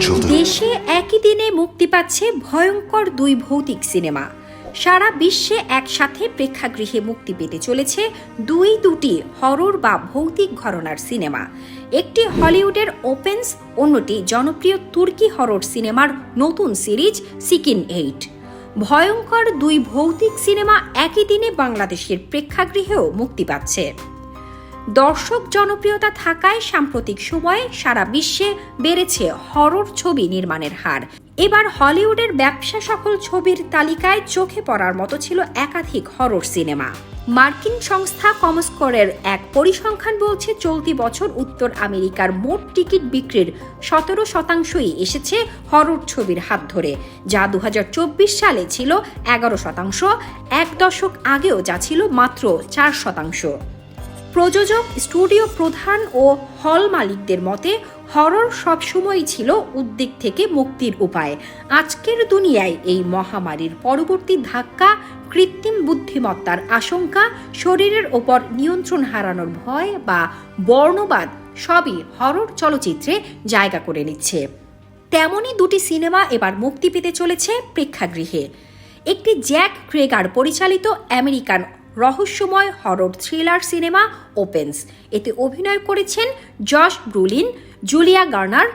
children. দেশে একই দিনে মুক্তি পাচ্ছে ভয়ঙ্কর দুই ভৌতিক সিনেমা। সারা বিশ্বে একসাথে প্রেক্ষাগৃহে মুক্তি পেতে চলেছে দুটি হরর বা ভৌতিক ঘরানার সিনেমা। একটি হলিউডের ওপেন্স, অন্যটি জনপ্রিয় তুর্কি হরর সিনেমার নতুন সিরিজ সিকিন 8। ভয়ঙ্কর দুই ভৌতিক সিনেমা একই দিনে বাংলাদেশের প্রেক্ষাগৃহেও মুক্তি পাচ্ছে। দর্শক জনপ্রিয়তা থাকায় সাম্প্রতিক সময়ে সারা বিশ্বে বেড়েছে হরর ছবি নির্মাণের হার। এবার হলিউডের ব্যবসা সফল ছবির তালিকায় চোখে পড়ার মতো ছিল একাধিক হরর সিনেমা। মার্কিন সংস্থা কমস্কোরের এক পরিসংখ্যান বলছে, চলতি বছর উত্তর আমেরিকার মোট টিকিট বিক্রির 17% এসেছে হরর ছবির হাত ধরে, যা 2024 সালে ছিল 11%। এক দশক আগেও যা ছিল মাত্র 4%। প্রযোজক, স্টুডিও প্রধান ও হল মালিকদের মতে হরর সবসময়ই ছিল উদ্বেগ থেকে মুক্তির উপায়। আজকের দুনিয়ায় এই মহামারীর পরবর্তী ধাক্কা, কৃত্রিম বুদ্ধিমত্তার আশঙ্কা, শরীরের ওপর নিয়ন্ত্রণ হারানোর ভয় বা বর্ণবাদ সবই হরর চলচ্চিত্রে জায়গা করে নিচ্ছে। তেমনই দুটি সিনেমা এবার মুক্তি পেতে চলেছে প্রেক্ষাগৃহে। একটি জ্যাক ক্রেগার পরিচালিত আমেরিকান রহস্যময় হরর থ্রিলার সিনেমা ওপেন্স। এতে অভিনয় করেছেন Josh Brolin, Julia Garner,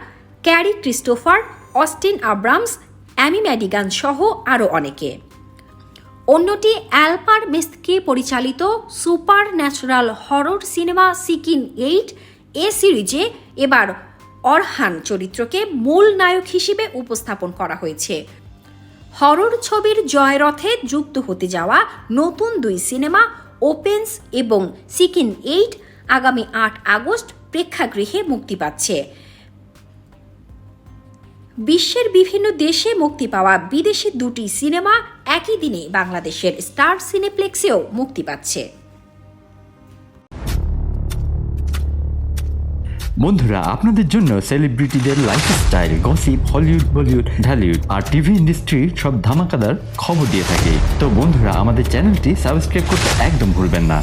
Cary Christopher, Austin Abrams, Amy Madigan সহ আরও অনেকে। অন্যটি অ্যালপার মেস্টকে পরিচালিত supernatural horror cinema Siccin 8। এ সিরিজে এবার অরহান চরিত্রকে মূল নায়ক হিসেবে উপস্থাপন করা হয়েছে। হরর ছবির জয়রথে যুক্ত হতে যাওয়া নতুন দুই সিনেমা ওপেন্স এবং সিকিন 8 আগামী 8 আগস্ট প্রেক্ষাগৃহে মুক্তি পাচ্ছে। বিশ্বের বিভিন্ন দেশে মুক্তি পাওয়া বিদেশি দুটি সিনেমা একই দিনে বাংলাদেশের স্টার সিনেপ্লেক্সেও মুক্তি পাচ্ছে। বন্ধুরা, আপনাদের জন্য সেলিব্রিটিদের lifestyle, gossip, Hollywood, Bollywood, Dhallywood আর টিভি ইন্ডাস্ট্রির সব ধামাকাদার খবর দিয়ে থাকে। তো বন্ধুরা, আমাদের চ্যানেলটি সাবস্ক্রাইব করতে একদম ভুলবেন না।